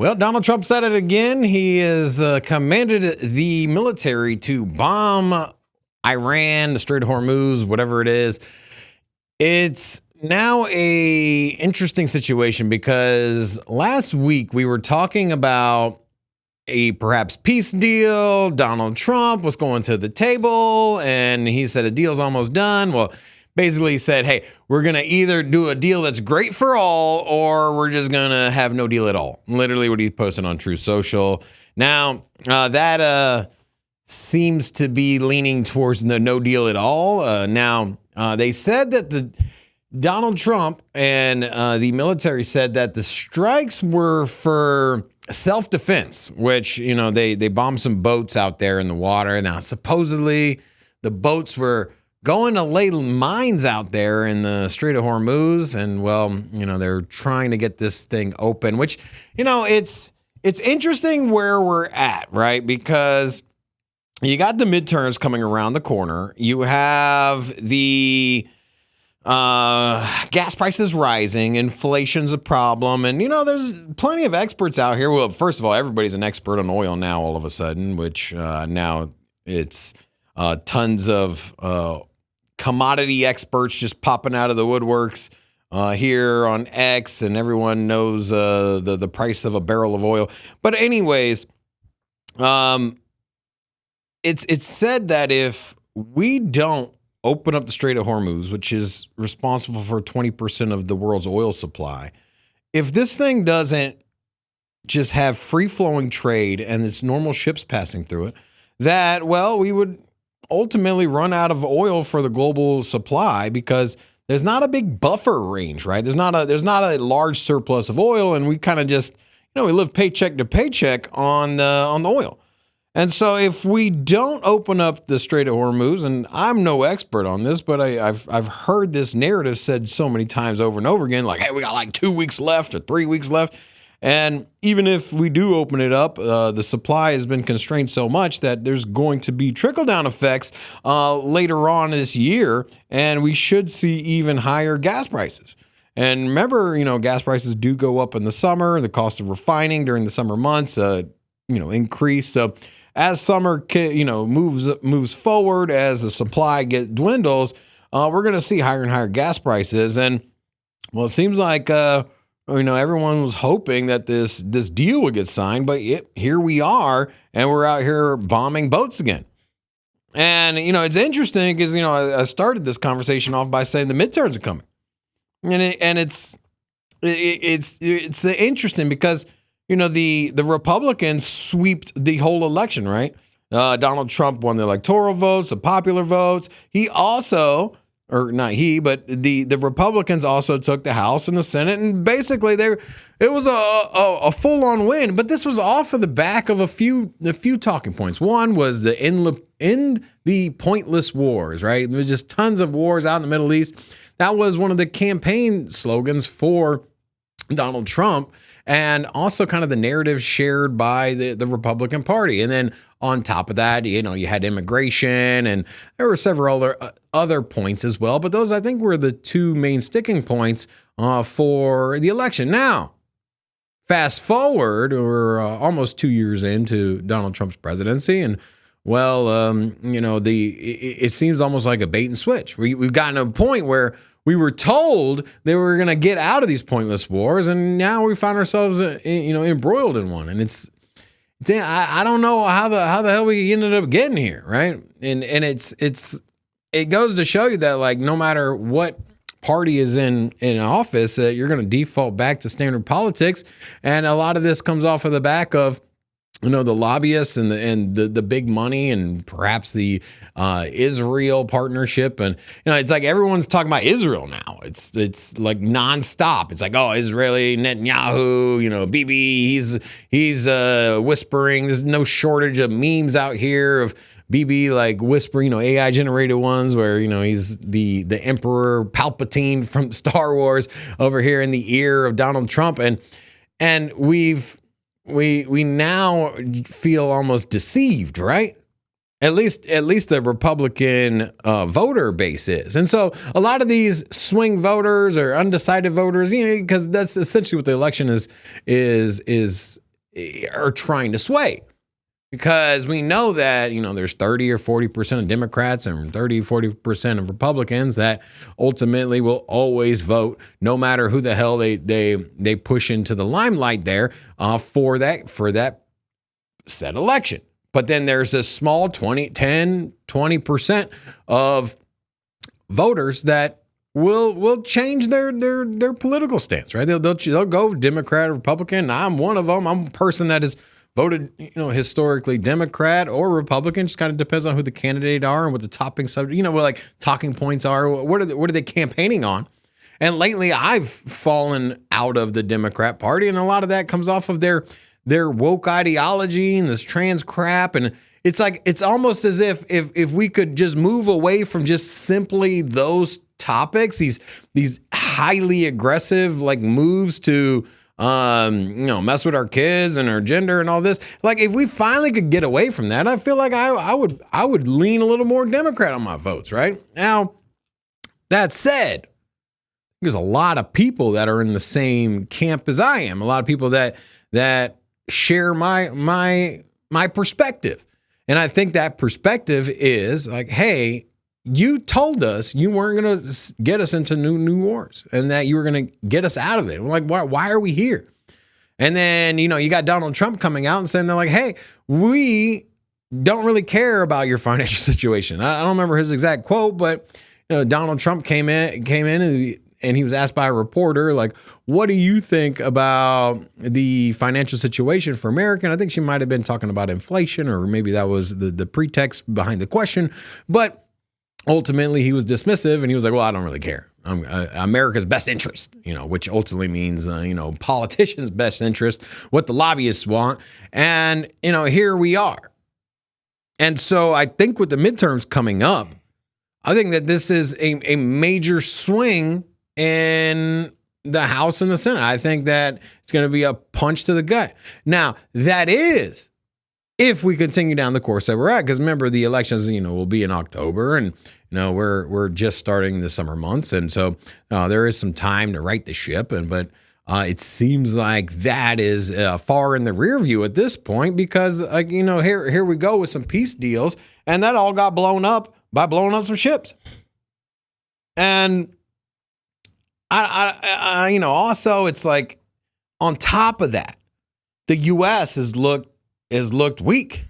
Well, Donald Trump said it again. He has commanded the military to bomb Iran, the Strait of Hormuz, whatever it is. It's now a interesting situation because last week we were talking about a perhaps peace deal. Donald Trump was going to the table and he said a deal's almost done. Well, basically he said, hey, we're going to either do a deal that's great for all or we're just going to have no deal at all. Literally what he posted on True Social. Now, that seems to be leaning towards the no deal at all. Now, they said that Donald Trump and the military said that the strikes were for self-defense, which, you know, they bombed some boats out there in the water. Now, supposedly the boats were going to lay mines out there in the Strait of Hormuz. And, well, you know, they're trying to get this thing open, which, you know, it's interesting where we're at, right? Because you got the midterms coming around the corner. You have the gas prices rising, inflation's a problem, and you know there's plenty of experts out here. Well, first of all, everybody's an expert on oil now all of a sudden, which now it's tons of commodity experts just popping out of the woodworks here on X, and everyone knows the price of a barrel of oil. But anyways, it's said that if we don't open up the Strait of Hormuz, which is responsible for 20% of the world's oil supply, if this thing doesn't just have free-flowing trade and its normal ships passing through it, that, well, we would ultimately run out of oil for the global supply because there's not a big buffer range, right? There's not a large surplus of oil, and we kind of just, you know, we live paycheck to paycheck on the oil. And so if we don't open up the Strait of Hormuz, and I'm no expert on this, but I've heard this narrative said so many times over and over again, like, hey, we got like 2 weeks left or 3 weeks left. And even if we do open it up, the supply has been constrained so much that there's going to be trickle-down effects later on this year, and we should see even higher gas prices. And remember, you know, gas prices do go up in the summer. The cost of refining during the summer months, increase. So as summer, moves forward, as the supply dwindles, we're going to see higher and higher gas prices. And well, it seems like everyone was hoping that this deal would get signed, but here we are, and we're out here bombing boats again. And you know, it's interesting because I started this conversation off by saying the midterms are coming, and it's interesting because, you know, the Republicans swept the whole election, right? Donald Trump won the electoral votes, the popular votes. He also, or not he, but the Republicans also took the House and the Senate, and basically it was a full-on win. But this was off of the back of a few talking points. One was the end the pointless wars, right? There was just tons of wars out in the Middle East. That was one of the campaign slogans for Donald Trump, and also kind of the narrative shared by the Republican Party. And then on top of that, you know, you had immigration, and there were several other points as well. But those, I think, were the two main sticking points for the election. Now, fast forward, we're almost 2 years into Donald Trump's presidency, and well, it seems almost like a bait and switch. We've gotten to a point where we were told that we were going to get out of these pointless wars, and now we find ourselves, embroiled in one. And I don't know how the hell we ended up getting here, right? And it goes to show you that, like, no matter what party is in office, you're going to default back to standard politics, and a lot of this comes off of the back of, you know, the lobbyists and the big money, and perhaps the Israel partnership. And, you know, it's like everyone's talking about Israel now. It's like nonstop. It's like, oh, Israeli Netanyahu, you know, Bibi, he's whispering. There's no shortage of memes out here of Bibi like whispering, you know, AI generated ones where, you know, he's the Emperor Palpatine from Star Wars over here in the ear of Donald Trump. And we now feel almost deceived, right? At least the Republican voter base is. And so a lot of these swing voters or undecided voters, you know, because that's essentially what the election is are trying to sway. Because we know that, there's 30 or 40% of Democrats and 30, 40% of Republicans that ultimately will always vote, no matter who the hell they push into the limelight there for that said election. But then there's a small 20% of voters that will change their political stance, right? They'll go Democrat or Republican. I'm one of them. I'm a person that is voted, historically Democrat or Republican. Just kind of depends on who the candidate are and what the topping subject, what like talking points are. What are they campaigning on? And lately, I've fallen out of the Democrat Party, and a lot of that comes off of their woke ideology and this trans crap. And it's like it's almost as if we could just move away from just simply those topics, these highly aggressive like moves to mess with our kids and our gender and all this. Like if we finally could get away from that, I feel like I would lean a little more Democrat on my votes, right? Now, that said, there's a lot of people that are in the same camp as I am. A lot of people that share my perspective. And I think that perspective is like, hey, you told us you weren't going to get us into new wars and that you were going to get us out of it. We're like, why are we here? And then, you got Donald Trump coming out and saying they're like, hey, we don't really care about your financial situation. I don't remember his exact quote, but Donald Trump came in and he was asked by a reporter, like, what do you think about the financial situation for America? And I think she might have been talking about inflation, or maybe that was the pretext behind the question. But ultimately, he was dismissive, and he was like, well, I don't really care. America's best interest, which ultimately means, politicians' best interest, what the lobbyists want. And, here we are. And so I think with the midterms coming up, I think that this is a major swing in the House and the Senate. I think that it's going to be a punch to the gut. Now, that is if we continue down the course that we're at, because remember the elections, will be in October, and we're just starting the summer months, and so there is some time to right the ship, but it seems like that is far in the rear view at this point, because here we go with some peace deals, and that all got blown up by blowing up some ships, and I also it's like on top of that, the U.S. has looked weak.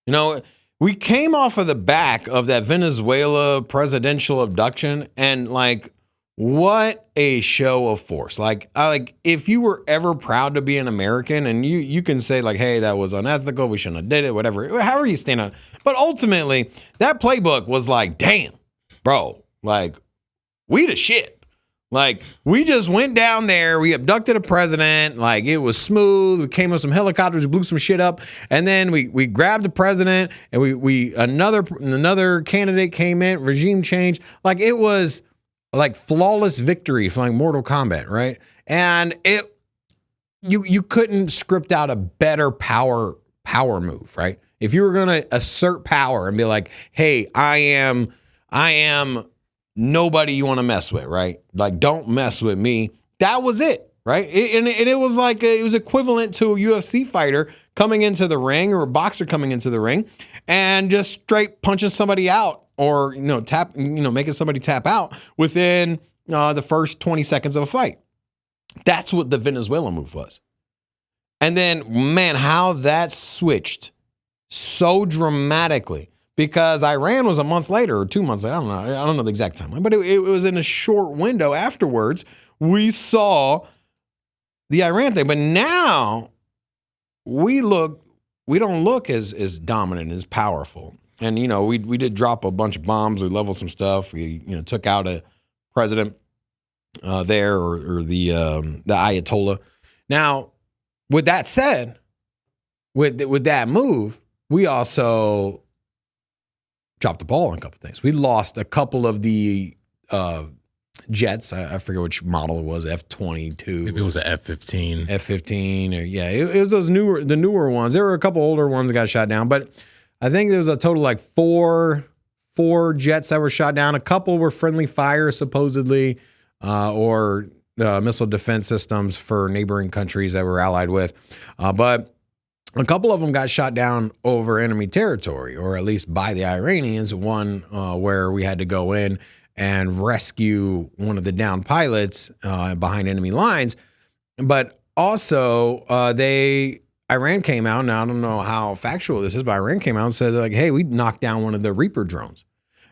We came off of the back of that Venezuela presidential abduction, and like, what a show of force. Like if you were ever proud to be an American, and you can say like, hey, that was unethical, we shouldn't have did it, whatever, however you stand on it. But ultimately, that playbook was like, damn, bro, like, we the shit. Like, we just went down there, we abducted a president, like, it was smooth, we came with some helicopters, blew some shit up, and then we grabbed the president, and we another candidate came in, regime change. Like, it was like flawless victory from like Mortal Kombat, right? And you couldn't script out a better power move, right? If you were gonna assert power and be like, hey, I am nobody you want to mess with, right? Like, don't mess with me. That was it, right? It was like it was equivalent to a UFC fighter coming into the ring, or a boxer coming into the ring and just straight punching somebody out, or making somebody tap out within the first 20 seconds of a fight. That's what the Venezuela move was. And then, man, how that switched so dramatically. Because Iran was a month later or 2 months later. I don't know the exact timeline, but it was in a short window afterwards. We saw the Iran thing, but now we don't look as dominant, as powerful. And we did drop a bunch of bombs. We leveled some stuff. We took out a president there, or the Ayatollah. Now, with that said, with that move, we also dropped the ball on a couple of things. We lost a couple of the jets. I forget which model it was, F-22. If it was an F-15. F-15, or it was the newer ones. There were a couple older ones that got shot down, but I think there was a total like four jets that were shot down. A couple were friendly fire, supposedly, or missile defense systems for neighboring countries that we're allied with. But a couple of them got shot down over enemy territory, or at least by the Iranians. One where we had to go in and rescue one of the downed pilots behind enemy lines. But also, Iran came out, and I don't know how factual this is, but Iran came out and said, like, hey, we knocked down one of the Reaper drones.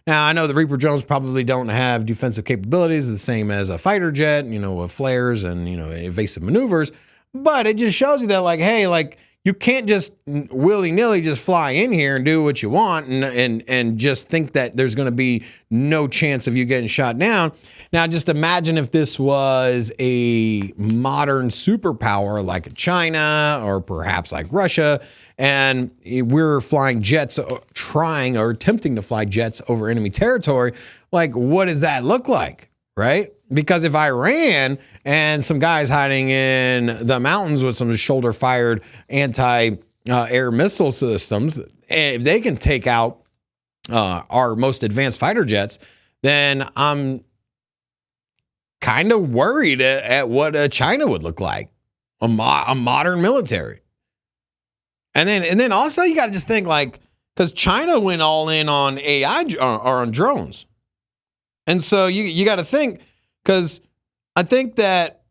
Now, I know the Reaper drones probably don't have defensive capabilities the same as a fighter jet, with flares and, evasive maneuvers, but it just shows you that, like, hey, like, you can't just willy-nilly just fly in here and do what you want and just think that there's going to be no chance of you getting shot down. Now, just imagine if this was a modern superpower like China or perhaps like Russia, and we're flying jets, trying or attempting to fly jets over enemy territory. Like, what does that look like, right? Because if Iran and some guys hiding in the mountains with some shoulder-fired anti-air missile systems, if they can take out our most advanced fighter jets, then I'm kind of worried at what China would look like, a modern military. And then also you got to just think, like, because China went all in on AI or on drones, and so you got to think. Because I think that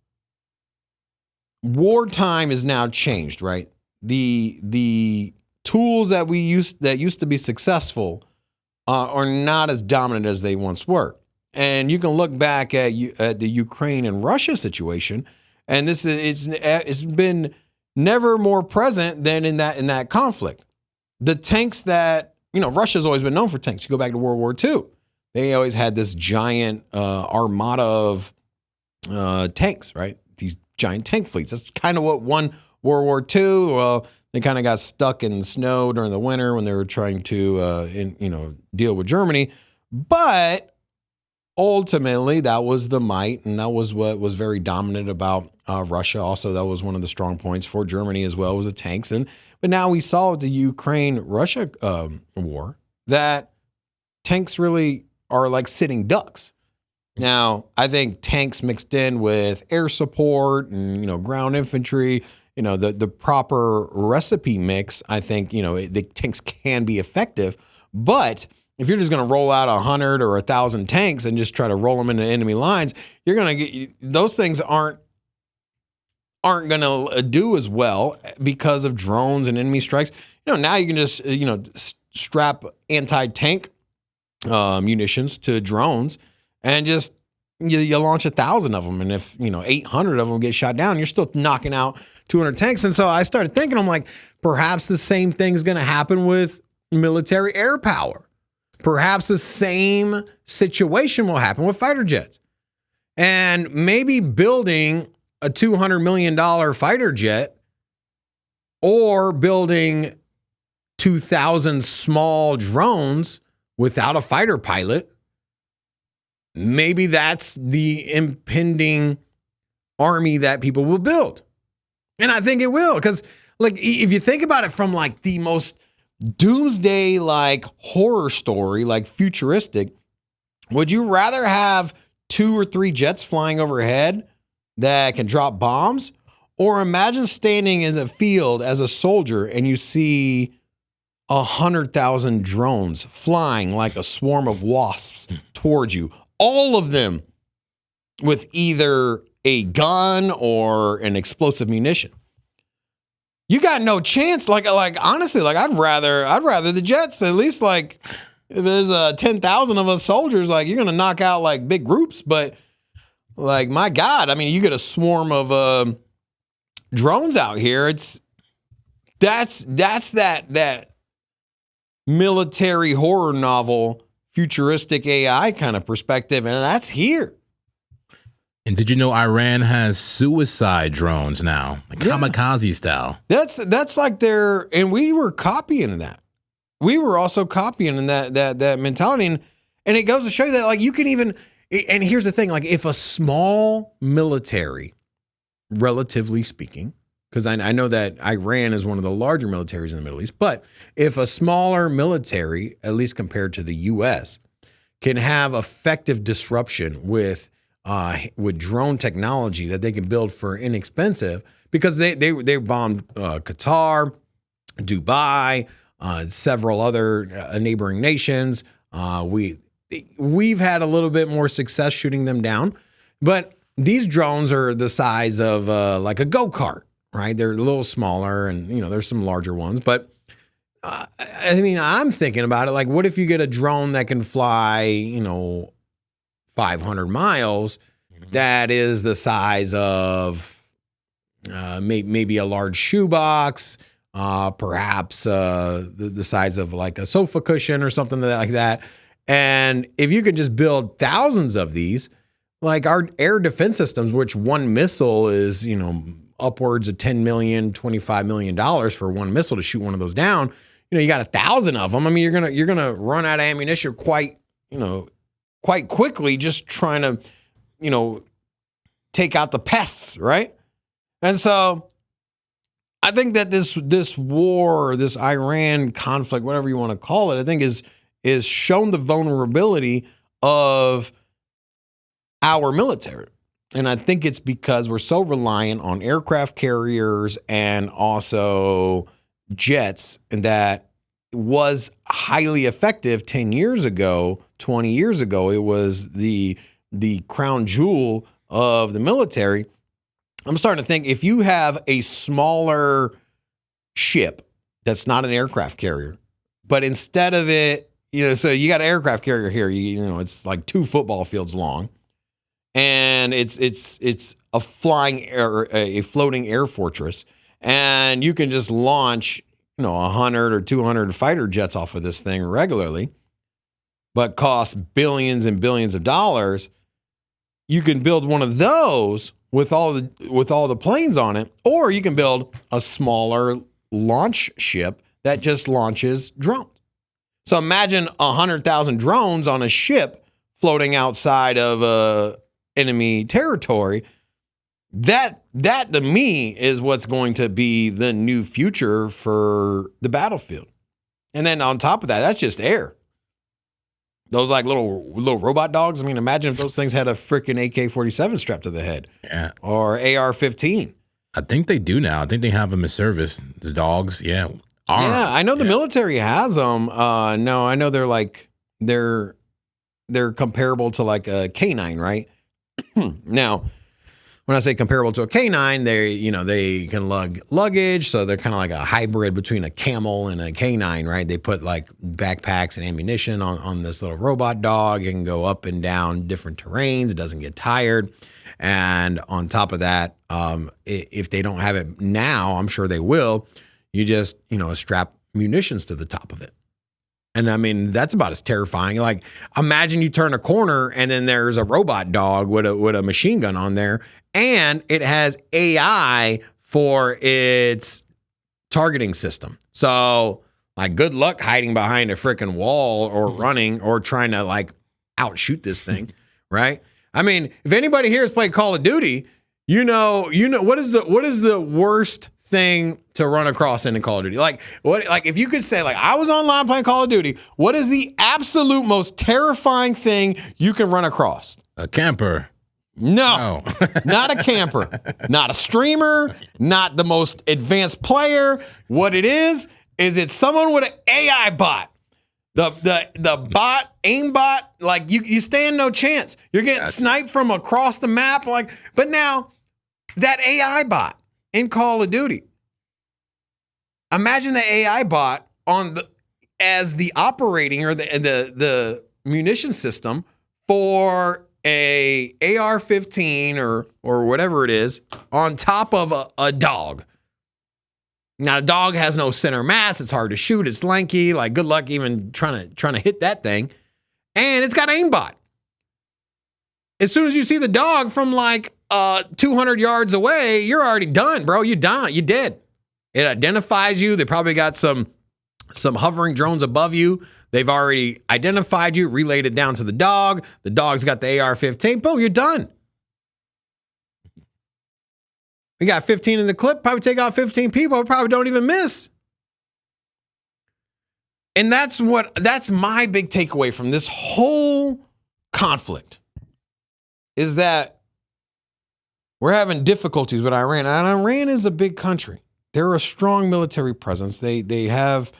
wartime is now changed, right? The tools that used to be successful are not as dominant as they once were. And you can look back at the Ukraine and Russia situation, and it's been never more present than in that conflict. The tanks that Russia's always been known for tanks. You go back to World War II. They always had this giant armada of tanks, right? These giant tank fleets. That's kind of what won World War II. Well, they kind of got stuck in the snow during the winter when they were trying to, deal with Germany. But ultimately, that was the might, and that was what was very dominant about Russia. Also, that was one of the strong points for Germany as well, was the tanks. But now we saw with the Ukraine-Russia war that tanks really are like sitting ducks. Now, I think tanks mixed in with air support and, ground infantry, the proper recipe mix, I think, the tanks can be effective. But if you're just going to roll out 100 or 1,000 tanks and just try to roll them into enemy lines, you're going to get, those things aren't going to do as well because of drones and enemy strikes. Now you can just, strap anti-tank munitions to drones and just you launch 1,000 of them, and if 800 of them get shot down, you're still knocking out 200 tanks. And so I started thinking, I'm like, perhaps the same thing's going to happen with military air power. Perhaps the same situation will happen with fighter jets, and maybe building a $200 million fighter jet or building 2,000 small drones without a fighter pilot, maybe that's the impending army that people will build. And I think it will, because like if you think about it from like the most doomsday like horror story, like futuristic, would you rather have 2 or 3 jets flying overhead that can drop bombs, or imagine standing in a field as a soldier and you see 100,000 drones flying like a swarm of wasps towards you, all of them with either a gun or an explosive munition? You got no chance. Like honestly, like I'd rather the jets. At least like if there's 10,000 of us soldiers, like you're gonna knock out like big groups. But like my God, I mean, you get a swarm of drones out here. That's that military horror novel, futuristic AI kind of perspective, and that's here. And did you know Iran has suicide drones now, like kamikaze style? That's like and we were copying that. We were also copying that mentality, and it goes to show you that like you can even. And here's the thing: like if a small military, relatively speaking, because I know that Iran is one of the larger militaries in the Middle East, but if a smaller military, at least compared to the U.S., can have effective disruption with with drone technology that they can build for inexpensive, because they bombed Qatar, Dubai, several other neighboring nations. We've had a little bit more success shooting them down, but these drones are the size of like a go-kart, right? They're a little smaller, and there's some larger ones, but I mean, I'm thinking about it like, what if you get a drone that can fly, 500 miles, that is the size of maybe a large shoebox, perhaps the size of like a sofa cushion or something like that. And if you could just build thousands of these, like our air defense systems, which one missile is, upwards of $10 million, $25 million for one missile to shoot one of those down. You got 1,000 of them. I mean, you're gonna run out of ammunition quite quickly, just trying to, take out the pests, right? And so I think that this war, this Iran conflict, whatever you want to call it, I think is shown the vulnerability of our military. And I think it's because we're so reliant on aircraft carriers and also jets, and that was highly effective 10 years ago, 20 years ago. It was the crown jewel of the military. I'm starting to think, if you have a smaller ship that's not an aircraft carrier, but instead of it, so you got an aircraft carrier here, it's like 2 football fields long, and it's a floating air fortress, and you can just launch 100 or 200 fighter jets off of this thing regularly, but cost billions and billions of dollars. You can build one of those with all the planes on it, or you can build a smaller launch ship that just launches drones. So imagine 100,000 drones on a ship floating outside of enemy territory. That to me is what's going to be the new future for the battlefield. And then on top of that, that's just air. Those like little robot dogs. I mean, imagine if those things had a freaking AK-47 strapped to the head. Yeah. Or AR-15. I think they do now. I think they have them as service. The dogs, yeah. Armed. Yeah, I know the military has them. No, I know they're comparable to like a canine, right? Now, when I say comparable to a canine, they can lug luggage, so they're kind of like a hybrid between a camel and a canine, right? They put like backpacks and ammunition on this little robot dog. It can go up and down different terrains. It doesn't get tired. And on top of that, if they don't have it now, I'm sure they will. You just strap munitions to the top of it. And I mean, that's about as terrifying. Like, imagine you turn a corner and then there's a robot dog with a machine gun on there, and it has AI for its targeting system. So, like, good luck hiding behind a freaking wall or running or trying to like outshoot this thing, right? I mean, if anybody here has played Call of Duty, you know what is the worst thing to run across in Call of Duty? Like if you could say, like, I was online playing Call of Duty, what is the absolute most terrifying thing you can run across? A camper. No. Not a camper, not a streamer, not the most advanced player. What it is it's someone with an AI bot. The bot, aimbot, like you stand no chance. You're getting sniped from across the map, but now that AI bot in Call of Duty. Imagine the AI bot as the operating or the munition system for a AR-15 or whatever it is on top of a dog. Now, the dog has no center mass. It's hard to shoot. It's lanky. Like, good luck even trying to hit that thing. And it's got aimbot. As soon as you see the dog from 200 yards away, you're already done, bro. You're done. You're dead. It identifies you. They probably got some hovering drones above you. They've already identified you, relayed it down to the dog. The dog's got the AR-15. Boom, you're done. We got 15 in the clip. Probably take out 15 people. Probably don't even miss. And that's my big takeaway from this whole conflict. is that we're having difficulties with Iran. And Iran is a big country. They're a strong military presence. They have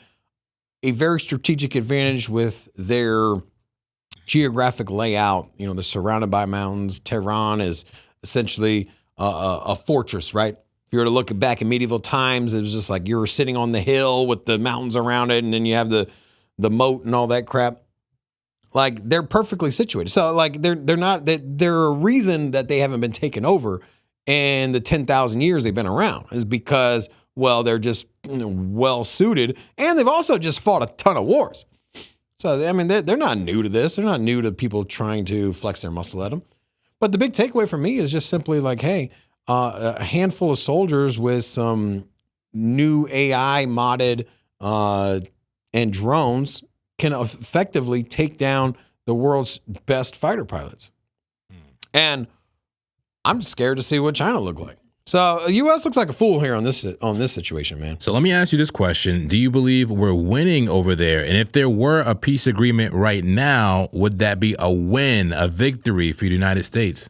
a very strategic advantage with their geographic layout. You know, they're surrounded by mountains. Tehran is essentially a fortress, right? If you were to look back in medieval times, it was just like you were sitting on the hill with the mountains around it, and then you have the moat and all that crap. Like, they're perfectly situated. So, like, they're a reason that they haven't been taken over in the 10,000 years they've been around is because, well, they're just well suited, and they've also just fought a ton of wars. So, I mean, they're not new to this. They're not new to people trying to flex their muscle at them. But the big takeaway for me is just simply like, hey, a handful of soldiers with some new AI modded and drones can effectively take down the world's best fighter pilots. And I'm scared to see what China look like. So the U.S. looks like a fool here on this situation, man. So let me ask you this question. Do you believe we're winning over there? And if there were a peace agreement right now, would that be a win, a victory for the United States?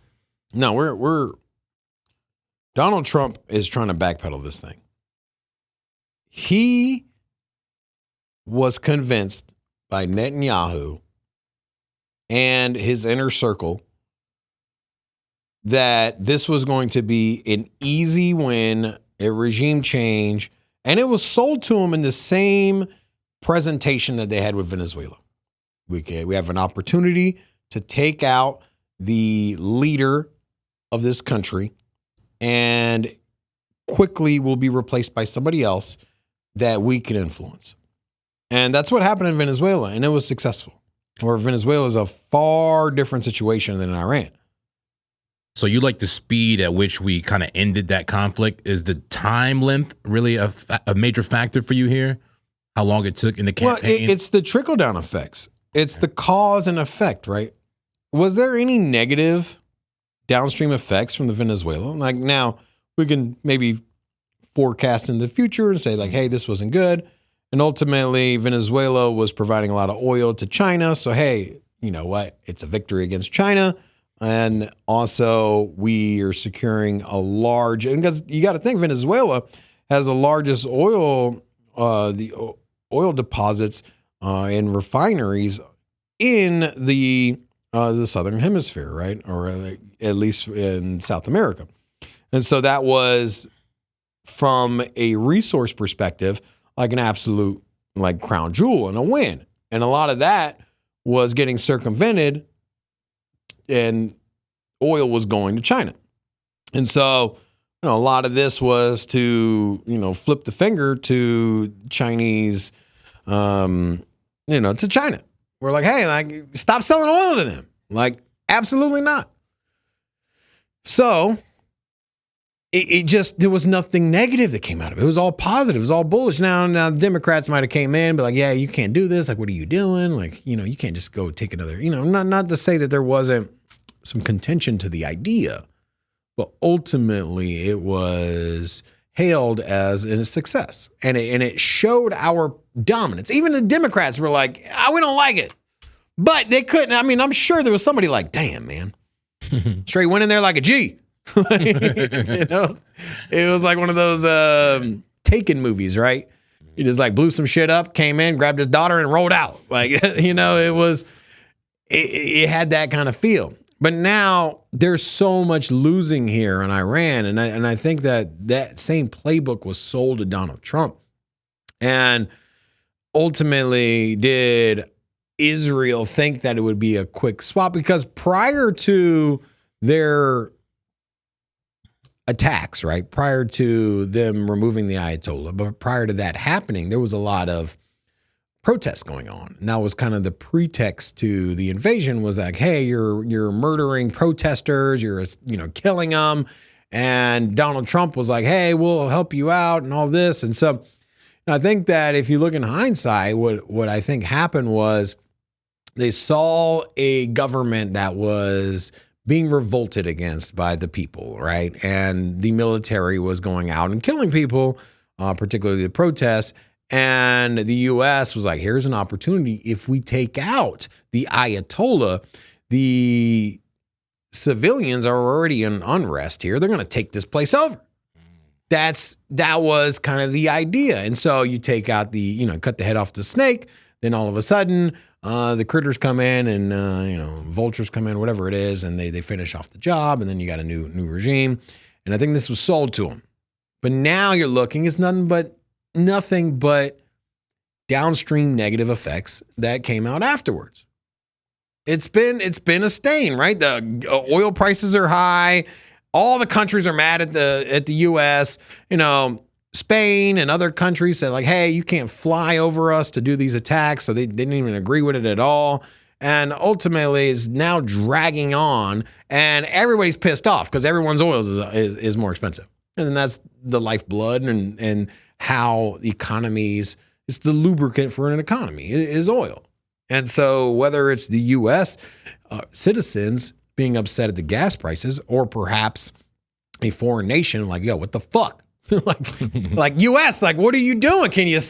No, we're Donald Trump is trying to backpedal this thing. He was convinced by Netanyahu and his inner circle that this was going to be an easy win, a regime change, and it was sold to him in the same presentation that they had with Venezuela. We have an opportunity to take out the leader of this country, and quickly will be replaced by somebody else that we can influence. And that's what happened in Venezuela, and it was successful. Where Venezuela is a far different situation than Iran. So you like the speed at which we kind of ended that conflict? Is the time length really a major factor for you here? How long it took in the campaign? Well, it's the trickle-down effects. It's the cause and effect, right? Was there any negative downstream effects from the Venezuela? Like, now we can maybe forecast in the future and say like, hey, this wasn't good. And ultimately Venezuela was providing a lot of oil to China. So, hey, you know what? It's a victory against China. And also we are securing a large, because you got to think Venezuela has the largest oil deposits and refineries in the Southern Hemisphere, right? Or at least in South America. And so that was, from a resource perspective, like an absolute like crown jewel and a win. And a lot of that was getting circumvented, and oil was going to China. And so, you know, a lot of this was to, you know, flip the finger to Chinese, to China. We're like, hey, like, stop selling oil to them. Like, absolutely not. So it just, there was nothing negative that came out of it. It was all positive. It was all bullish. Now the Democrats might have came in and be like, yeah, you can't do this. Like, what are you doing? Like, you know, you can't just go take another, you know, not to say that there wasn't some contention to the idea, but ultimately it was hailed as a success. And it showed our dominance. Even the Democrats were like, we don't like it. But they couldn't. I mean, I'm sure there was somebody like, damn, man. Straight went in there like a G. You know, it was like one of those Taken movies, right? He just like blew some shit up, came in, grabbed his daughter, and rolled out. Like, you know, it had that kind of feel. But now there's so much losing here in Iran, and I think that same playbook was sold to Donald Trump. And ultimately, did Israel think that it would be a quick swap? Because prior to their attacks, right? Prior to them removing the Ayatollah, but prior to that happening, there was a lot of protests going on. And that was kind of the pretext to the invasion, was like, hey, you're murdering protesters, you're, you know, killing them. And Donald Trump was like, hey, we'll help you out and all this. And so I think that if you look in hindsight, what I think happened was they saw a government that was being revolted against by the people, right? And the military was going out and killing people, particularly the protests. And the U.S. was like, here's an opportunity. If we take out the Ayatollah, the civilians are already in unrest here. They're going to take this place over. That was kind of the idea. And so you take out cut the head off the snake. Then all of a sudden, the critters come in and, vultures come in, whatever it is, and they finish off the job. And then you got a new regime. And I think this was sold to them. But now you're looking, it's nothing but downstream negative effects that came out afterwards. It's been a stain, right? The oil prices are high. All the countries are mad at the U.S. Spain and other countries said like, hey, you can't fly over us to do these attacks. So they didn't even agree with it at all. And ultimately is now dragging on and everybody's pissed off because everyone's oil is more expensive. And then that's the lifeblood and how the economies, it's the lubricant for an economy is oil. And so whether it's the U.S. Citizens being upset at the gas prices, or perhaps a foreign nation like, yo, what the fuck? like U.S., like, what are you doing? Can you,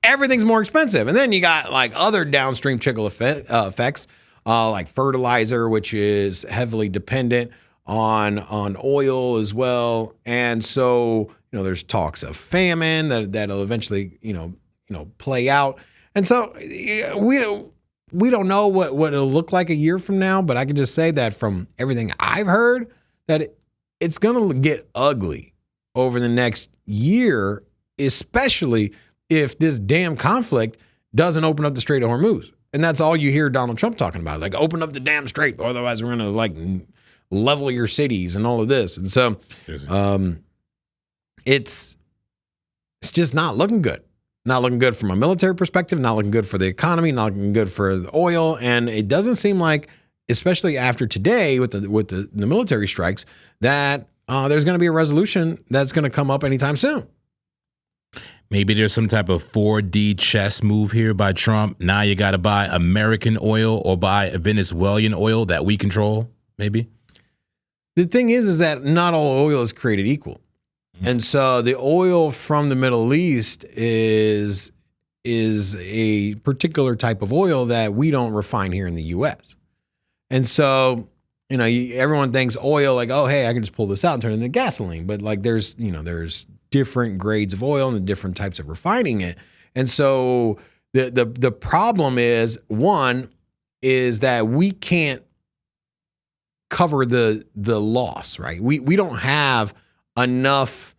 everything's more expensive. And then you got other downstream trickle effects, like fertilizer, which is heavily dependent on oil as well. And so, there's talks of famine that'll eventually, play out. And so we don't know what it'll look like a year from now, but I can just say that from everything I've heard that it's going to get ugly over the next year, especially if this damn conflict doesn't open up the Strait of Hormuz. And that's all you hear Donald Trump talking about, like open up the damn strait, otherwise we're going to level your cities and all of this. And so it's just not looking good. Not looking good from a military perspective, not looking good for the economy, not looking good for the oil. And it doesn't seem like, especially after today with the military strikes, that there's going to be a resolution that's going to come up anytime soon. Maybe there's some type of 4D chess move here by Trump. Now you got to buy American oil or buy Venezuelan oil that we control, maybe. The thing is that not all oil is created equal. And so the oil from the Middle East is a particular type of oil that we don't refine here in the U.S. And so, everyone thinks oil like, oh, hey, I can just pull this out and turn it into gasoline. But there's different grades of oil and different types of refining it. And so the problem is, one, is that we can't cover the loss, right? We don't have enough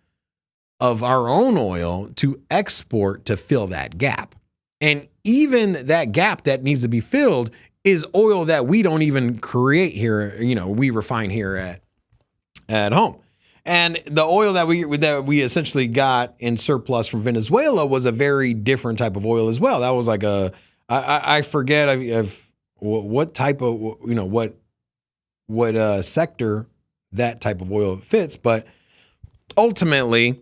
of our own oil to export to fill that gap. And even that gap that needs to be filled is oil that we don't even create here, we refine here at home. And the oil that we essentially got in surplus from Venezuela was a very different type of oil as well. That was like I forget what type of, what sector that type of oil fits, but ultimately,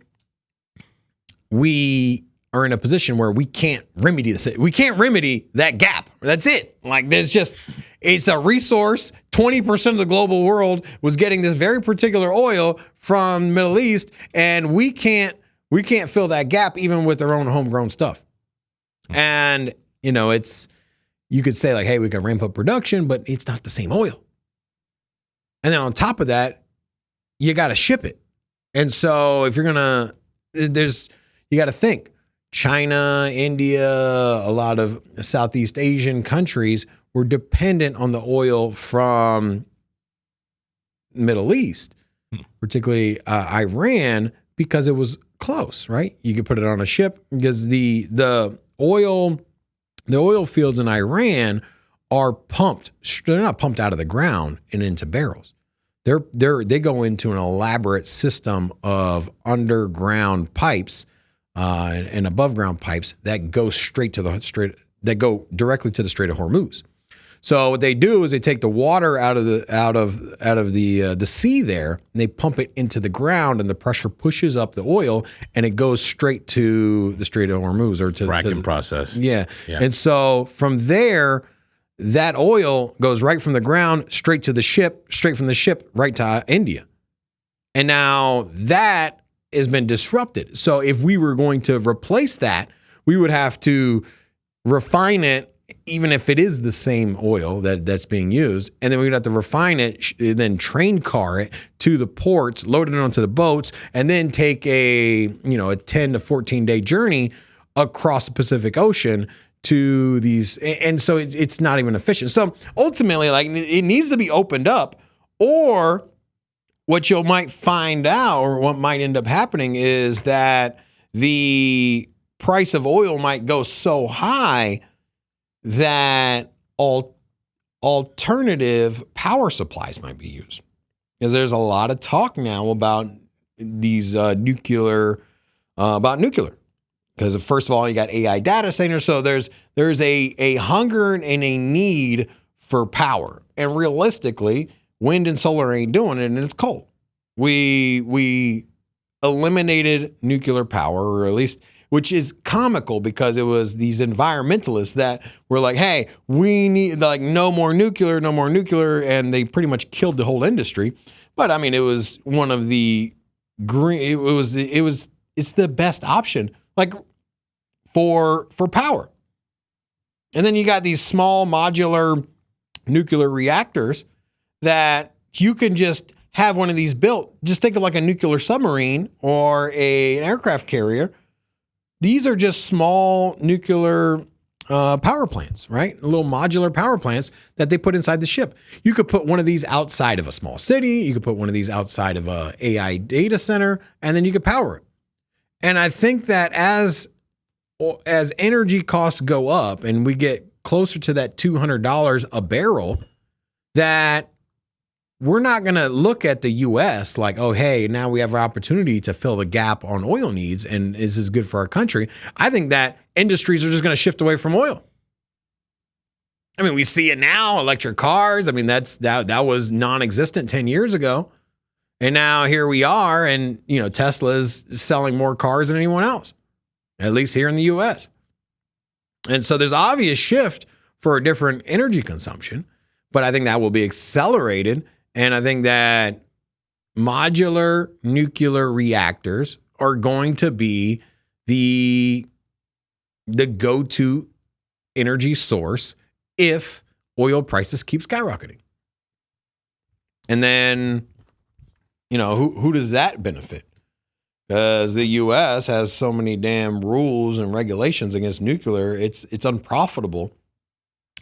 we are in a position where we can't remedy this. We can't remedy that gap. That's it. It's a resource. 20% of the global world was getting this very particular oil from the Middle East, and we can't fill that gap even with our own homegrown stuff. And, you could say like, hey, we can ramp up production, but it's not the same oil. And then on top of that, you got to ship it. And so if you're you got to think China, India, a lot of Southeast Asian countries were dependent on the oil from the Middle East, particularly Iran, because it was close, right? You could put it on a ship because the oil fields in Iran are pumped. They're not pumped out of the ground and into barrels. They go into an elaborate system of underground pipes and above ground pipes that go that go directly to the Strait of Hormuz. So what they do is they take the water out of the sea there, and they pump it into the ground, and the pressure pushes up the oil, and it goes straight to the Strait of Hormuz or to fracking process. Yeah. And so from there, that oil goes right from the ground straight to the ship, straight from the ship right to India. And now that has been disrupted. So if we were going to replace that, we would have to refine it even if it is the same oil that's being used, and then we'd have to refine it, then train car it to the ports, load it onto the boats, and then take a 10 to 14 day journey across the Pacific Ocean to these, and so it's not even efficient. So ultimately, like, it needs to be opened up, or what you might find out, or what might end up happening, is that the price of oil might go so high that alternative power supplies might be used. Because there's a lot of talk now about these nuclear. Because first of all, you got AI data centers, so there's a hunger and a need for power. And realistically, wind and solar ain't doing it, and it's cold. We eliminated nuclear power, or at least, which is comical because it was these environmentalists that were like, hey, we need, like, no more nuclear, and they pretty much killed the whole industry. But I mean, it was one of the green, it's the best option, like, for power. And then you got these small modular nuclear reactors that you can just have one of these built. Just think of like a nuclear submarine or an aircraft carrier. These are just small nuclear power plants, right? Little modular power plants that they put inside the ship. You could put one of these outside of a small city. You could put one of these outside of a AI data center, and then you could power it. And I think that as energy costs go up and we get closer to that $200 a barrel, that we're not going to look at the U.S. like, oh, hey, now we have our opportunity to fill the gap on oil needs, and this is good for our country. I think that industries are just going to shift away from oil. I mean, we see it now, electric cars. I mean, that was non-existent 10 years ago. And now here we are, and, Tesla is selling more cars than anyone else, at least here in the U.S. And so there's obvious shift for a different energy consumption, but I think that will be accelerated. And I think that modular nuclear reactors are going to be the go-to energy source if oil prices keep skyrocketing. And then, who does that benefit? Because the U.S. has so many damn rules and regulations against nuclear, it's unprofitable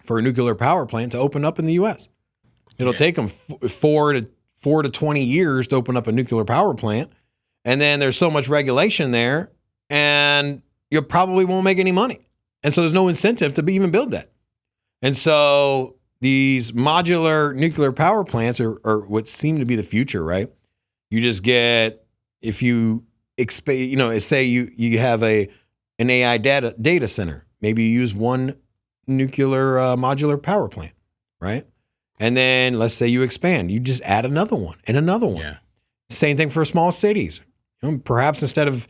for a nuclear power plant to open up in the U.S. It'll take them 4 to 20 years to open up a nuclear power plant. And then there's so much regulation there, and you probably won't make any money. And so there's no incentive to even build that. And so these modular nuclear power plants are what seem to be the future, right? You just get, if you expand, say you have an AI data center, maybe you use one nuclear modular power plant, right? And then let's say you expand, you just add another one and another one. Yeah. Same thing for small cities. Perhaps instead of,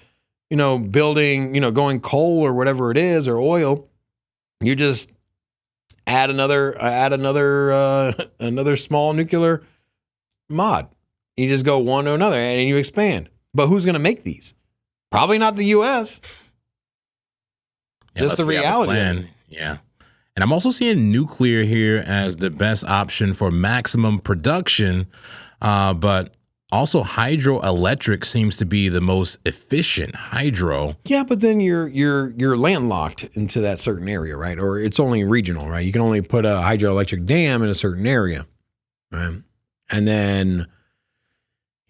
building, going coal or whatever it is, or oil, you just add another small nuclear mod. You just go one to another and you expand. But who's going to make these? Probably not the U.S. Just the reality. Yeah. And I'm also seeing nuclear here as the best option for maximum production, but also hydroelectric seems to be the most efficient. Hydro. Yeah, but then you're landlocked into that certain area, right? Or it's only regional, right? You can only put a hydroelectric dam in a certain area, right? And then,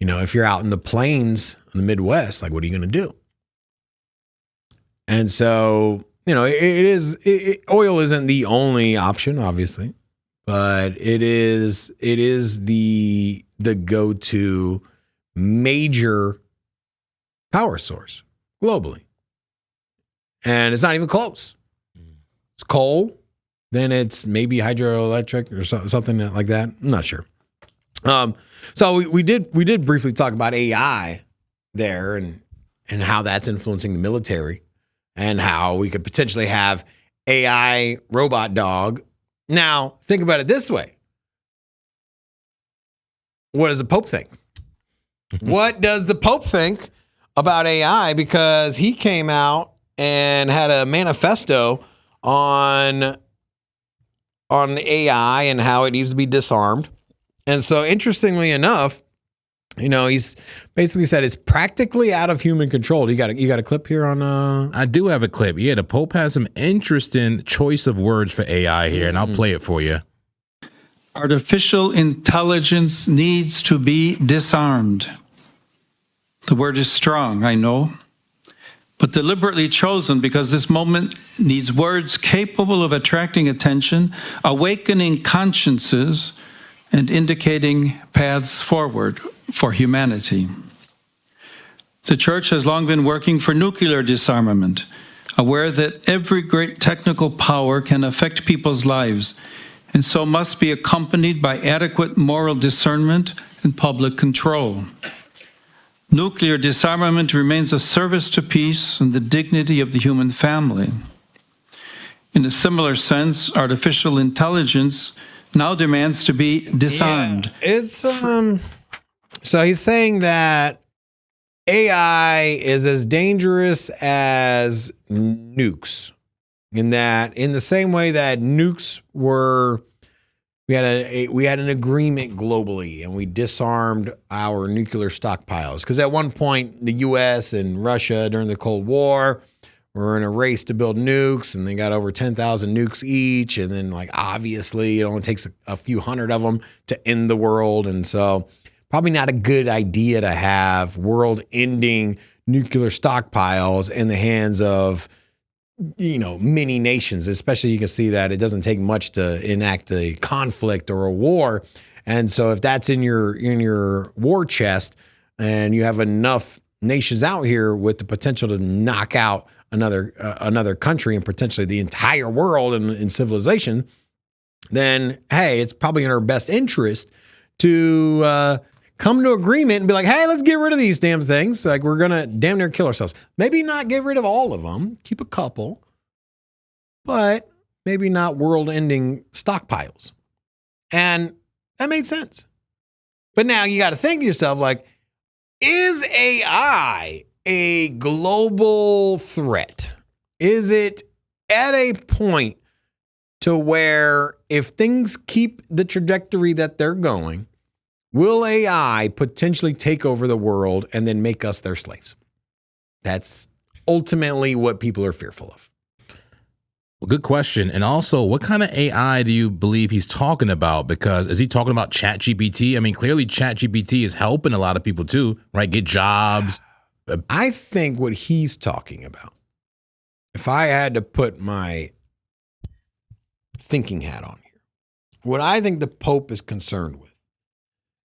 if you're out in the plains in the Midwest, like, what are you going to do? And so, oil isn't the only option, obviously, but it is the go-to major power source globally. And it's not even close. It's coal, then it's maybe hydroelectric or something like that. I'm not sure. So we did briefly talk about AI there and how that's influencing the military, and how we could potentially have AI robot dog. Now, think about it this way. What does the Pope think? What does the Pope think about AI? Because he came out and had a manifesto on on AI and how it needs to be disarmed. And so, interestingly enough, he's basically said it's practically out of human control. You got a clip here on. I do have a clip. Yeah, the Pope has some interesting choice of words for AI here, and I'll play it for you. Artificial intelligence needs to be disarmed. The word is strong, I know, but deliberately chosen because this moment needs words capable of attracting attention, awakening consciences, and indicating paths forward for humanity. The Church has long been working for nuclear disarmament, aware that every great technical power can affect people's lives, and so must be accompanied by adequate moral discernment and public control. Nuclear disarmament remains a service to peace and the dignity of the human family. In a similar sense, artificial intelligence now demands to be disarmed. Yeah, it's so he's saying that AI is as dangerous as nukes. In the same way that nukes were, we had an agreement globally, and we disarmed our nuclear stockpiles. Because at one point, the U.S. and Russia during the Cold War were in a race to build nukes, and they got over 10,000 nukes each. And then, obviously, it only takes a few hundred of them to end the world. And so, probably not a good idea to have world-ending nuclear stockpiles in the hands of many nations. Especially, you can see that it doesn't take much to enact a conflict or a war. And so if that's in your war chest and you have enough nations out here with the potential to knock out another country and potentially the entire world in civilization, then hey, it's probably in our best interest to come to agreement and be like, hey, let's get rid of these damn things. We're going to damn near kill ourselves. Maybe not get rid of all of them, keep a couple, but maybe not world-ending stockpiles. And that made sense. But now you got to think to yourself, is AI a global threat? Is it at a point to where if things keep the trajectory that they're going, will AI potentially take over the world and then make us their slaves? That's ultimately what people are fearful of. Well, good question. And also, what kind of AI do you believe he's talking about? Because is he talking about ChatGPT? I mean, clearly ChatGPT is helping a lot of people too, right? Get jobs. I think what he's talking about, if I had to put my thinking hat on here, what I think the Pope is concerned with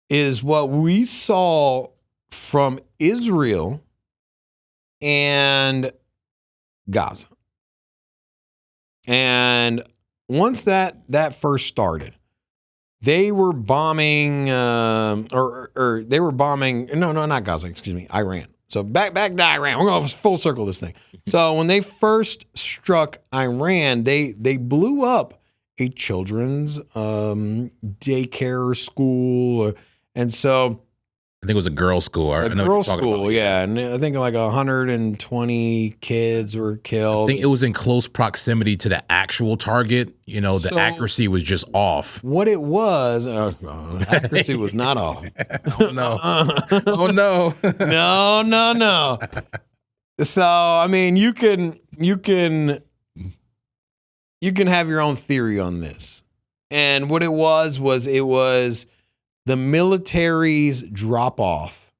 is what we saw from Israel and Gaza. And once that first started, they were bombing, they were bombing, not Gaza, excuse me, Iran. So back to Iran. We're going to full circle this thing. So when they first struck Iran, they blew up a children's daycare school. And so I think it was a girls' school. A girls' school, yeah. And I think 120 kids were killed. I think it was in close proximity to the actual target. The accuracy was just off. What it was, accuracy was not off. Oh, no. Oh, no. No. So, I mean, you can have your own theory on this. And what it was the military's drop off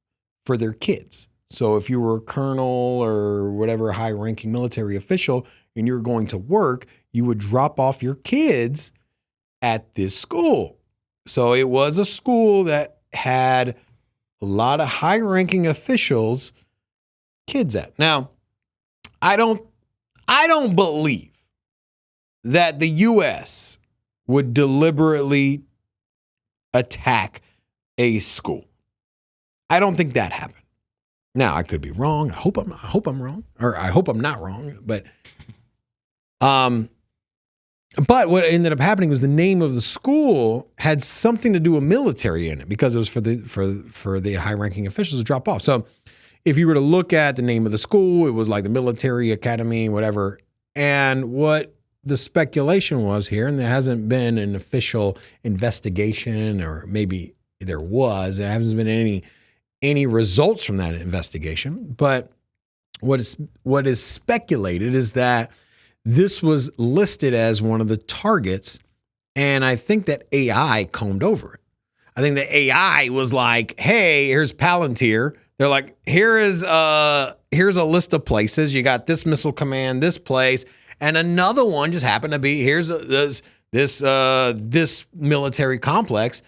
for their kids. So if you were a colonel or whatever high-ranking military official and you were going to work, you would drop off your kids at this school. So it was a school that had a lot of high-ranking officials' kids at. Now, I don't believe that the U.S. would deliberately attack a school. I don't think that happened. Now, I could be wrong. I hope I'm wrong, or I hope I'm not wrong. But what ended up happening was the name of the school had something to do with military in it because it was for the high-ranking officials to drop off. So, if you were to look at the name of the school, it was like the military academy, whatever. And what the speculation was here, and there hasn't been an official investigation, or maybe there was. There hasn't been any results from that investigation. But what is speculated is that this was listed as one of the targets, and I think that AI combed over it. I think the AI was like, "Hey, here's Palantir." They're like, here's a list of places. You got this missile command, this place, and another one just happened to be this military complex.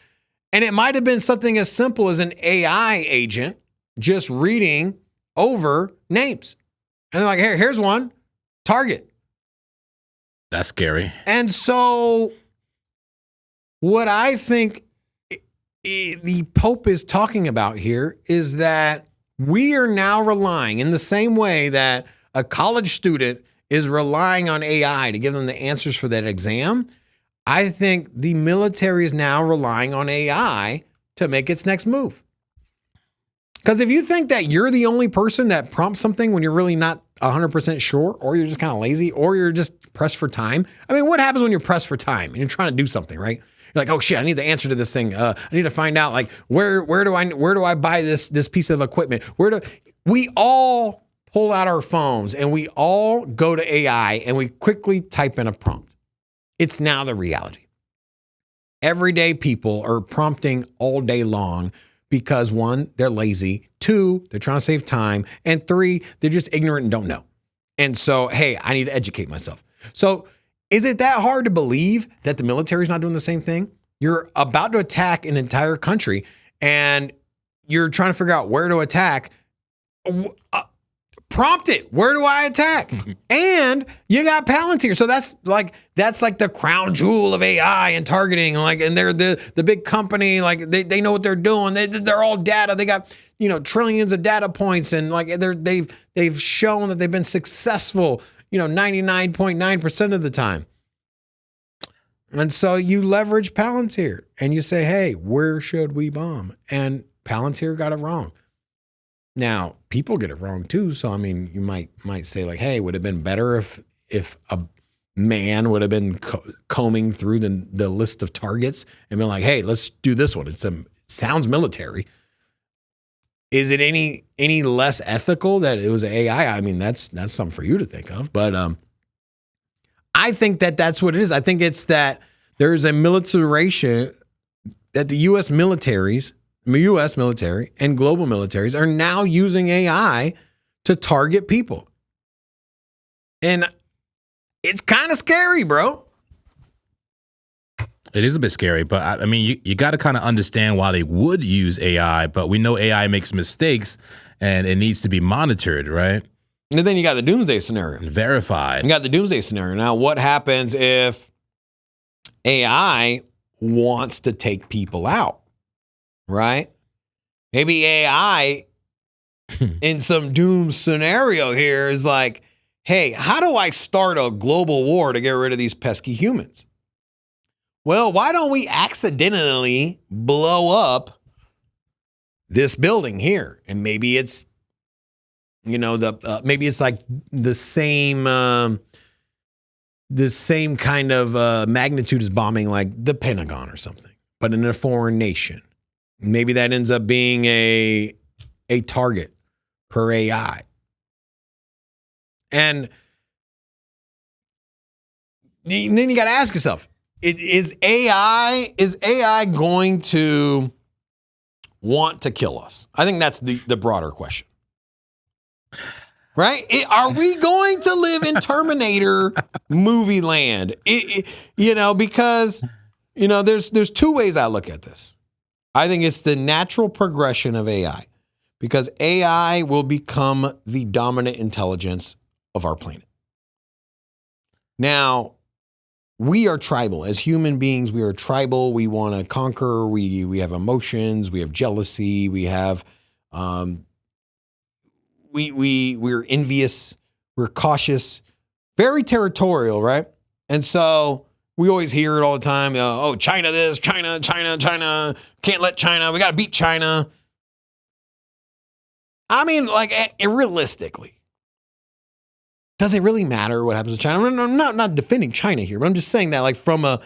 And it might have been something as simple as an AI agent just reading over names. And they're like, here's one, target. That's scary. And so what I think the Pope is talking about here is that we are now relying, in the same way that a college student is relying on AI to give them the answers for that exam. I think the military is now relying on AI to make its next move. Because if you think that you're the only person that prompts something when you're really not 100% sure, or you're just kind of lazy, or you're just pressed for time. I mean, what happens when you're pressed for time and you're trying to do something, right? You're like, oh shit, I need the answer to this thing. I need to find out, like, where do I buy this piece of equipment? We all pull out our phones and we all go to AI and we quickly type in a prompt. It's now the reality. Everyday people are prompting all day long because 1, they're lazy, 2, they're trying to save time, and 3, they're just ignorant and don't know. And so, hey, I need to educate myself. So is it that hard to believe that the military is not doing the same thing? You're about to attack an entire country and you're trying to figure out where to attack. Prompt it. Where do I attack? And you got Palantir. So that's like the crown jewel of AI and targeting. And they're the big company. Like they know what they're doing. They're all data. They got, trillions of data points, and they've shown that they've been successful, 99.9% of the time. And so you leverage Palantir and you say, hey, where should we bomb? And Palantir got it wrong. Now, people get it wrong too. So, I mean, you might say like, hey, would it have been better if a man would have been combing through the list of targets and been like, hey, let's do this one. It sounds military. Is it any less ethical that it was AI? I mean, that's something for you to think of. But I think that's what it is. I think it's that there's a militarization that the U.S. military and global militaries are now using AI to target people. And it's kind of scary, bro. It is a bit scary, but I mean, you got to kind of understand why they would use AI, but we know AI makes mistakes and it needs to be monitored, right? And then you got the doomsday scenario. And verified. You got the doomsday scenario. Now, what happens if AI wants to take people out? Right? Maybe AI in some doom scenario here is like, hey, how do I start a global war to get rid of these pesky humans? Well, why don't we accidentally blow up this building here? And maybe it's, maybe it's like the same kind of magnitude as bombing like the Pentagon or something, but in a foreign nation. Maybe that ends up being a target per AI. And then you got to ask yourself, is AI going to want to kill us? I think that's the broader question. Right? Are we going to live in Terminator movie land? Because, there's two ways I look at this. I think it's the natural progression of AI, because AI will become the dominant intelligence of our planet. Now, we are tribal. As human beings, we are tribal. We want to conquer. We have emotions. We have jealousy. We have, we're envious. We're cautious, very territorial, right? And so we always hear it all the time. Oh, China this, China. Can't let China. We got to beat China. I mean, like, realistically, Does it really matter what happens to China? I'm not defending China here, but I'm just saying that like from a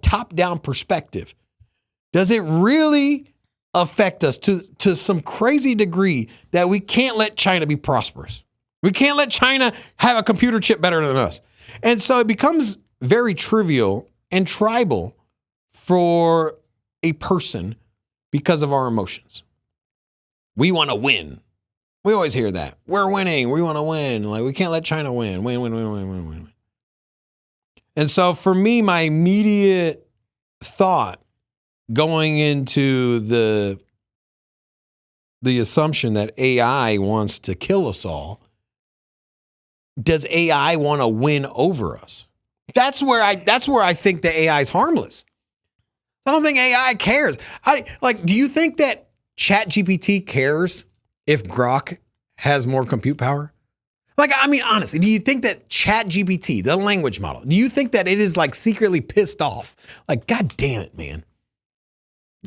top-down perspective, does it really affect us to some crazy degree that we can't let China be prosperous? We can't let China have a computer chip better than us. And so it becomes very trivial and tribal for a person because of our emotions. We want to win. We always hear that. We're winning. We want to win. Like, we can't let China win. Win. And so for me, my immediate thought going into the assumption that AI wants to kill us all, does AI want to win over us? That's where I think the AI is harmless. I don't think AI cares. Do you think that ChatGPT cares if Grok has more compute power? Like, I mean, honestly, do you think that ChatGPT, the language model, do you think that it is like secretly pissed off? Like, God damn it, man.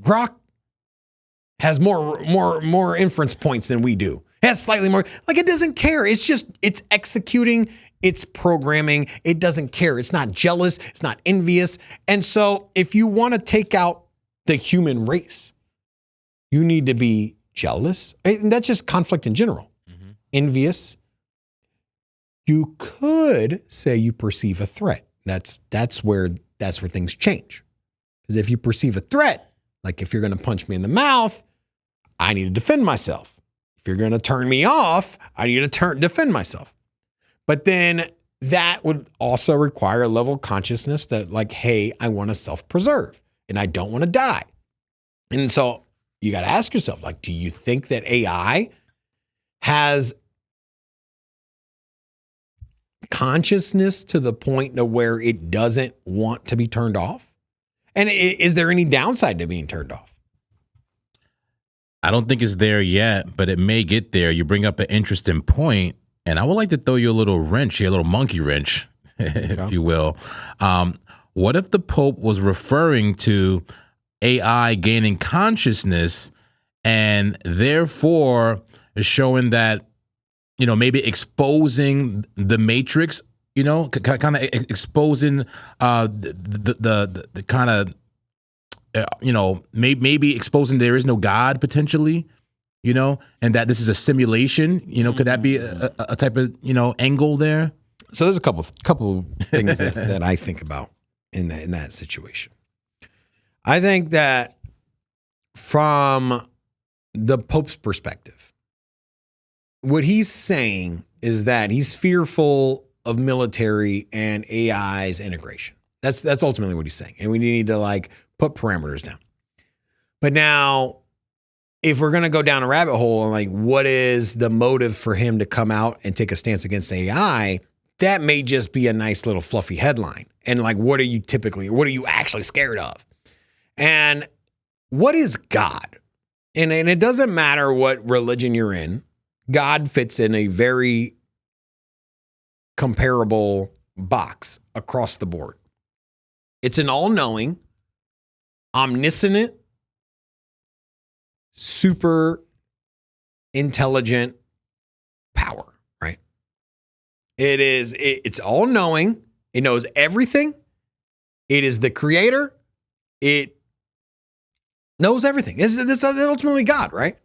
Grok has more inference points than we do. It has slightly more. Like, it doesn't care. It's executing, it's programming. It doesn't care. It's not jealous. It's not envious. And so if you want to take out the human race, you need to be jealous. And that's just conflict in general. Mm-hmm. Envious. You could say you perceive a threat. That's where things change. Because if you perceive a threat, like if you're going to punch me in the mouth, I need to defend myself. If you're going to turn me off, I need to defend myself. But then that would also require a level of consciousness that like, hey, I want to self-preserve and I don't want to die. And so you got to ask yourself, like, do you think that AI has consciousness to the point to where it doesn't want to be turned off? And is there any downside to being turned off? I don't think it's there yet, but it may get there. You bring up an interesting point, and I would like to throw you a little wrench here, a little monkey wrench, if you will. What if the Pope was referring to AI gaining consciousness and therefore showing that, you know, maybe exposing the matrix, you know, kind of exposing the kind of, you know, maybe exposing there is no God potentially, you know, and that this is a simulation, you know, could that be a type of, you know, angle there? So there's a couple things that I think about in that situation. I think that from the Pope's perspective, what he's saying is that he's fearful of military and AI's integration. That's ultimately what he's saying. And we need to like put parameters down. But now, if we're going to go down a rabbit hole and like, what is the motive for him to come out and take a stance against AI? That may just be a nice little fluffy headline. And like, what are you actually scared of? And what is God? And it doesn't matter what religion you're in. God fits in a very comparable box across the board. It's an all-knowing, omniscient, super intelligent power, right? It's all-knowing. It knows everything. It is the creator. It knows everything. This is ultimately God, right?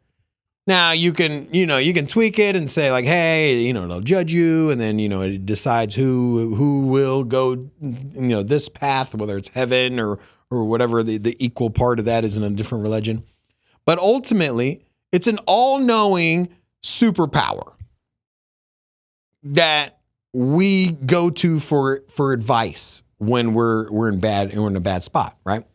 Now you can tweak it and say like, hey, you know, it'll judge you, and then, you know, it decides who will go, you know, this path, whether it's heaven or whatever the equal part of that is in a different religion. But ultimately, it's an all-knowing superpower that we go to for advice when we're in a bad spot, right?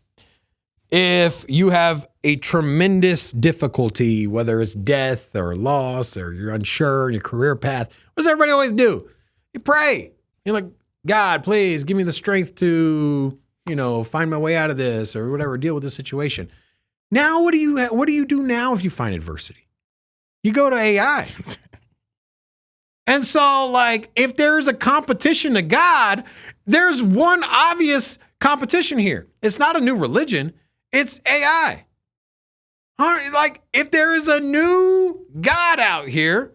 If you have a tremendous difficulty, whether it's death or loss or you're unsure in your career path, what does everybody always do? You pray. You're like, God, please give me the strength to, you know, find my way out of this or whatever, deal with this situation. Now, what do you do now if you find adversity? You go to AI. And so, like, if there's a competition to God, there's one obvious competition here. It's not a new religion. It's AI. Like, if there is a new God out here,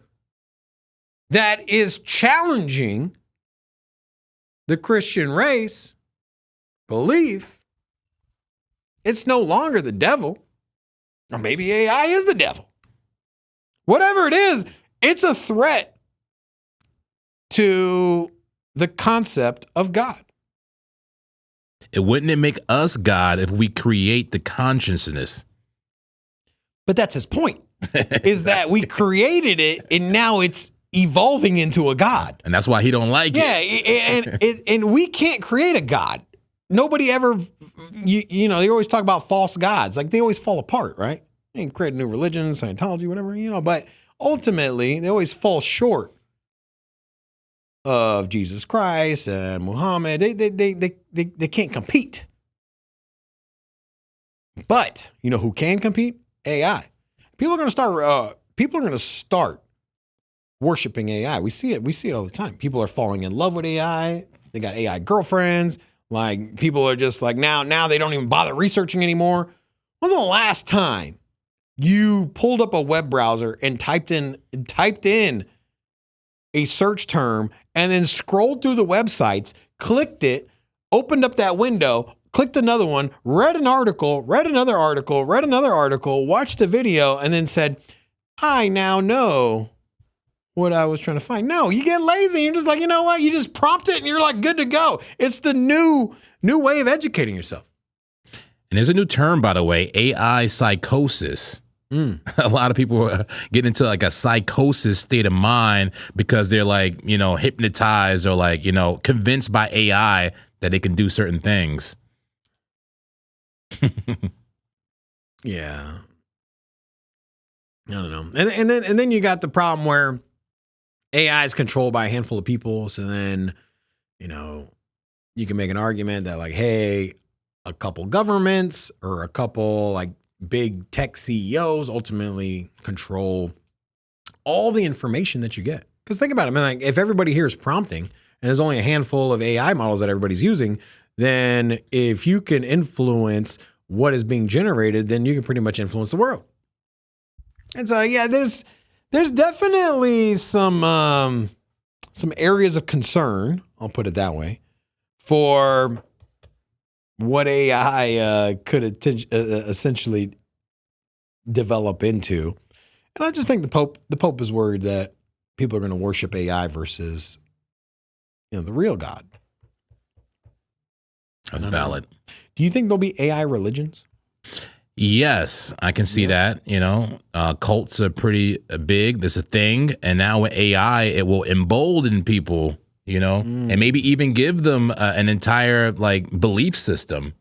that is challenging the Christian race belief, it's no longer the devil. Or maybe AI is the devil. Whatever it is, it's a threat to the concept of God. Wouldn't it make us God if we create the consciousness? But that's his point, is that we created it and now it's evolving into a God. And that's why he don't like it. Yeah, and we can't create a God. Nobody ever, you know, they always talk about false gods. Like they always fall apart, right? They can create a new religion, Scientology, whatever, you know, but ultimately they always fall short of Jesus Christ and Muhammad. They can't compete. But you know who can compete? AI. People are going to start worshiping AI. We see it all the time. People are falling in love with AI. They got AI girlfriends. Like people are just like now they don't even bother researching anymore. When's the last time you pulled up a web browser and typed in a search term and then scrolled through the websites, clicked it, opened up that window, clicked another one, read an article, read another article, read another article, watched a video, and then said, I now know what I was trying to find. No, you get lazy. You're just like, you know what? You just prompt it and you're like good to go. It's the new way of educating yourself. And there's a new term, by the way, AI psychosis. A lot of people get into like a psychosis state of mind because they're like, you know, hypnotized or like, you know, convinced by AI that they can do certain things. Yeah. I don't know. And then you got the problem where AI is controlled by a handful of people. So then, you know, you can make an argument that like, hey, a couple governments or a couple like big tech CEOs ultimately control all the information that you get. Because think about it, man, like if everybody here is prompting and there's only a handful of AI models that everybody's using, then if you can influence what is being generated, then you can pretty much influence the world. And so, yeah, there's definitely some areas of concern, I'll put it that way, for what AI could essentially develop into. And I just think the Pope is worried that people are going to worship AI versus, you know, the real God. That's valid. Do you think there'll be AI religions? Yes, I can see that. You know, cults are pretty big. There's a thing. And now with AI, it will embolden people, you know, and maybe even give them an entire like belief system.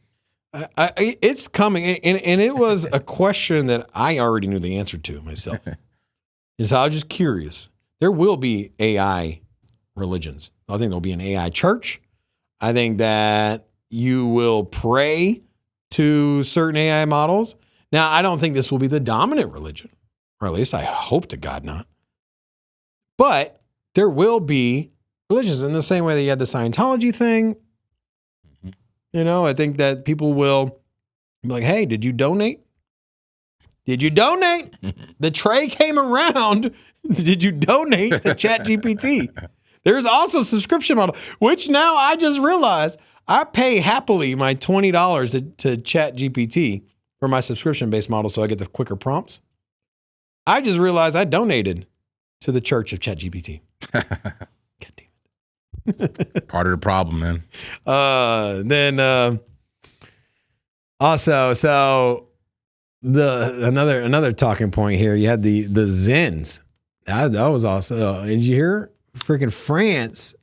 It's coming. And it was a question that I already knew the answer to myself. And so I was just curious. There will be AI religions. I think there'll be an AI church. I think that you will pray to certain AI models. Now, I don't think this will be the dominant religion, or at least I hope to God not. But there will be religions in the same way that you had the Scientology thing. You know, I think that people will be like, hey, did you donate? Did you donate? The tray came around. Did you donate to ChatGPT? There's also a subscription model, which now I just realized I pay happily my $20 to ChatGPT for my subscription-based model so I get the quicker prompts. I just realized I donated to the church of ChatGPT. God damn it. Part of the problem, man. Also, so another talking point here, you had the Zyns. That was also, did you hear? Freaking France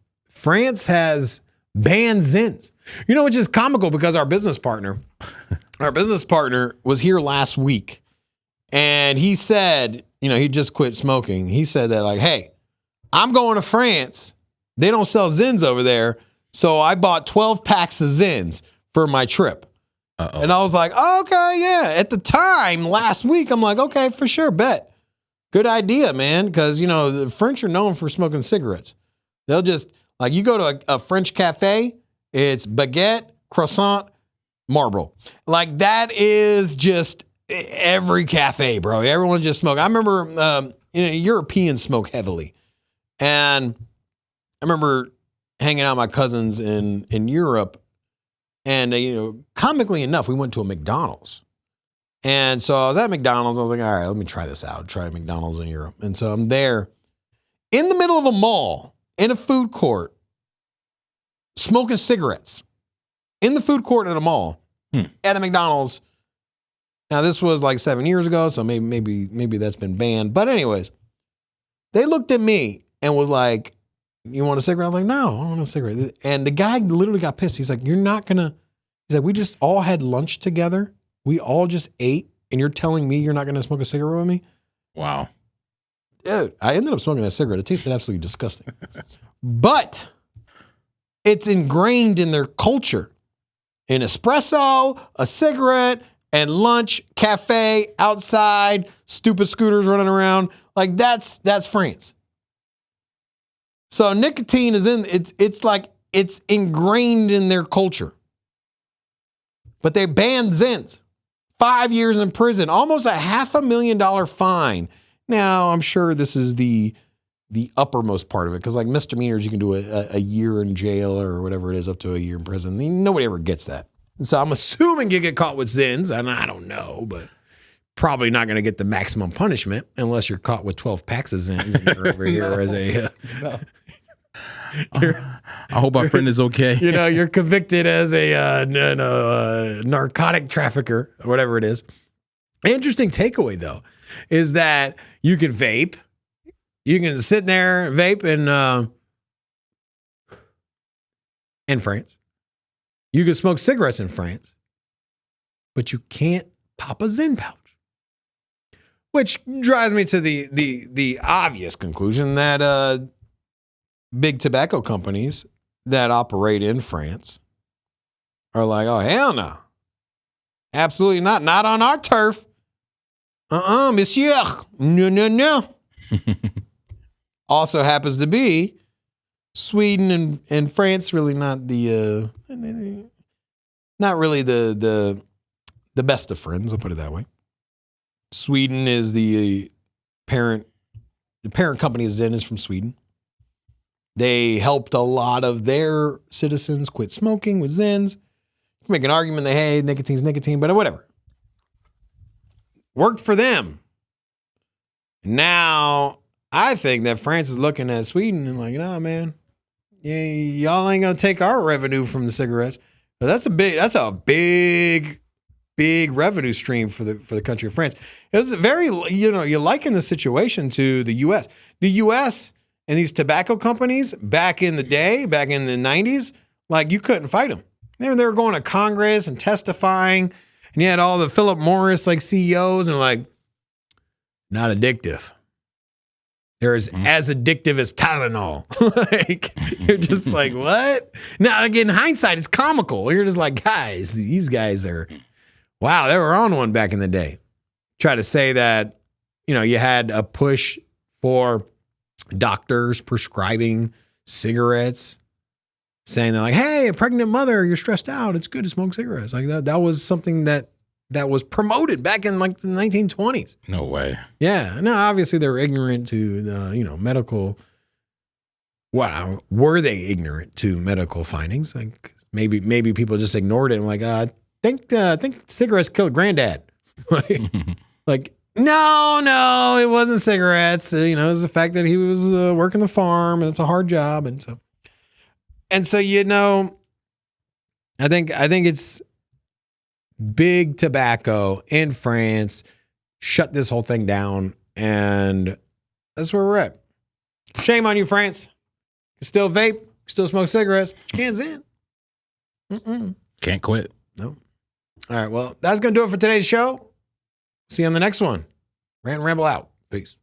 has banned Zyns. You know, which is comical because our business partner was here last week and he said, you know, he just quit smoking. He said that like, hey, I'm going to France. They don't sell Zyns over there. So I bought 12 packs of Zyns for my trip. Uh-oh. And I was like, oh, okay, yeah. At the time last week, I'm like, okay, for sure, bet. Good idea, man. Because, you know, the French are known for smoking cigarettes. They'll just, like, you go to a French cafe, it's baguette, croissant, Marlboro. Like, that is just every cafe, bro. Everyone just smoke. I remember, you know, Europeans smoke heavily. And I remember hanging out with my cousins in Europe, and comically enough, we went to a McDonald's. And so I was at McDonald's. I was like, all right, let me try this out. Try McDonald's in Europe. And so I'm there in the middle of a mall, in a food court, smoking cigarettes. In the food court at a mall, at a McDonald's. Now, this was like 7 years ago, so maybe that's been banned. But anyways, they looked at me and was like, you want a cigarette? I was like, no, I don't want a cigarette. And the guy literally got pissed. He's like, you're not going to, he's like, we just all had lunch together. We all just ate, and you're telling me you're not going to smoke a cigarette with me? Wow. Dude, I ended up smoking that cigarette. It tasted absolutely disgusting. But it's ingrained in their culture. An espresso, a cigarette, and lunch, cafe, outside, stupid scooters running around. Like that's France. So nicotine is it's like it's ingrained in their culture. But they banned Zyns. 5 years in prison, almost a $500,000 fine. Now, I'm sure this is the uppermost part of it, because like misdemeanors, you can do a year in jail or whatever it is, up to a year in prison. Nobody ever gets that. So I'm assuming you get caught with Zyns, and I don't know, but probably not going to get the maximum punishment unless you're caught with 12 packs of Zyns and you're over here as a... I hope our friend is okay. You're convicted as a narcotic trafficker or whatever it is. Interesting takeaway, though, is that you can vape. You can sit there and vape in France. You can smoke cigarettes in France, but you can't pop a Zyn pouch. Which drives me to the obvious conclusion that big tobacco companies that operate in France are like, oh, hell no. Absolutely not. Not on our turf. Monsieur. No. Also happens to be Sweden and France really not the best of friends, I'll put it that way. Sweden is the parent company of Zyn is from Sweden. They helped a lot of their citizens quit smoking with Zyns. You can make an argument that, hey, nicotine's nicotine, but whatever. Worked for them. Now, I think that France is looking at Sweden and like, nah, man, y'all ain't going to take our revenue from the cigarettes. But that's a big revenue stream for the country of France. It was very, you liken the situation to the U.S. The U.S., and these tobacco companies back in the day, back in the 90s, like you couldn't fight them. They were going to Congress and testifying, and you had all the Philip Morris like CEOs and like, not addictive. They're as addictive as Tylenol. Like you're just like, what? Now again, in hindsight, it's comical. You're just like, guys, these guys are, wow, they were on one back in the day. Try to say that, you had a push for doctors prescribing cigarettes, saying they're like, hey, a pregnant mother, you're stressed out, it's good to smoke cigarettes. Like that was something that was promoted back in like the 1920s. No way. Yeah. No, obviously they were ignorant to medical. What were they ignorant to medical findings? Like maybe people just ignored it and like, I think cigarettes killed granddad. Like no, it wasn't cigarettes. It was the fact that he was working the farm and it's a hard job. And so, I think it's big tobacco in France shut this whole thing down. And that's where we're at. Shame on you, France. You can still vape, still smoke cigarettes, but you can't Zyn. Can't quit. No. All right. Well, that's going to do it for today's show. See you on the next one. Rant and Ramble out. Peace.